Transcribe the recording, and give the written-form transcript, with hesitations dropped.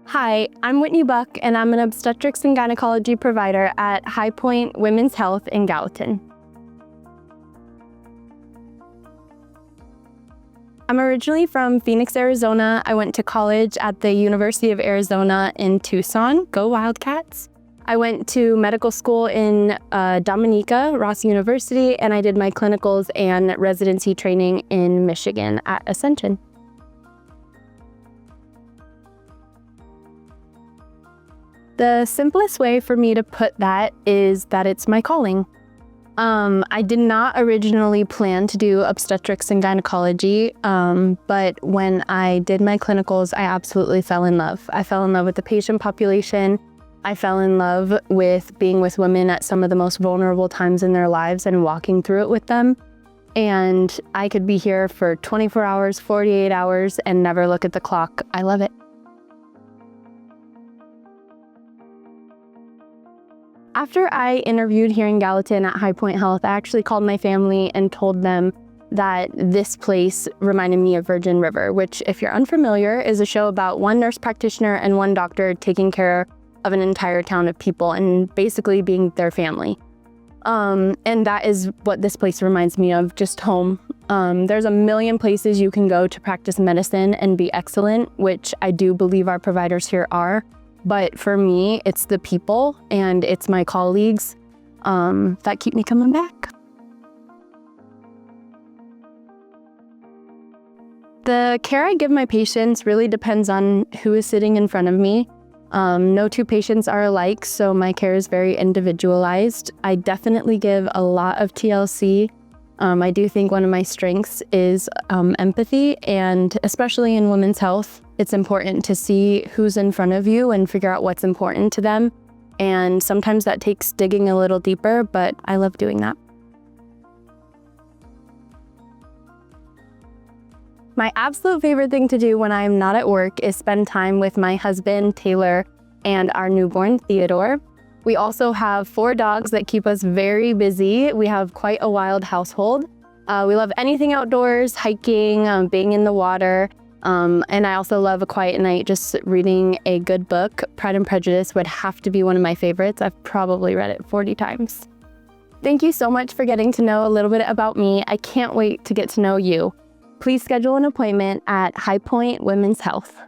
Hi, I'm Whitney Buck, and I'm an obstetrics and gynecology provider at Highpoint Women's Health in Gallatin. I'm originally from Phoenix, Arizona. I went to college at the University of Arizona in Tucson. Go Wildcats! I went to medical school in Dominica, Ross University, and I did my clinicals and residency training in Michigan at Ascension. The simplest way for me to put that is that it's my calling. I did not originally plan to do obstetrics and gynecology, but when I did my clinicals, I absolutely fell in love. I fell in love with the patient population. I fell in love with being with women at some of the most vulnerable times in their lives and walking through it with them. And I could be here for 24 hours, 48 hours, and never look at the clock. I love it. After I interviewed here in Gallatin at Highpoint Health, I actually called my family and told them that this place reminded me of Virgin River, which, if you're unfamiliar, is a show about one nurse practitioner and one doctor taking care of an entire town of people and basically being their family. And that is what this place reminds me of, just home. There's a million places you can go to practice medicine and be excellent, which I do believe our providers here are. But for me, it's the people and it's my colleagues that keep me coming back. The care I give my patients really depends on who is sitting in front of me. No two patients are alike, so my care is very individualized. I definitely give a lot of TLC. I do think one of my strengths is empathy, and especially in women's health, it's important to see who's in front of you and figure out what's important to them. And sometimes that takes digging a little deeper, but I love doing that. My absolute favorite thing to do when I'm not at work is spend time with my husband, Taylor, and our newborn, Theodore. We also have 4 dogs that keep us very busy. We have quite a wild household. We love anything outdoors, hiking, being in the water. And I also love a quiet night, just reading a good book. Pride and Prejudice would have to be one of my favorites. I've probably read it 40 times. Thank you so much for getting to know a little bit about me. I can't wait to get to know you. Please schedule an appointment at Highpoint Women's Health.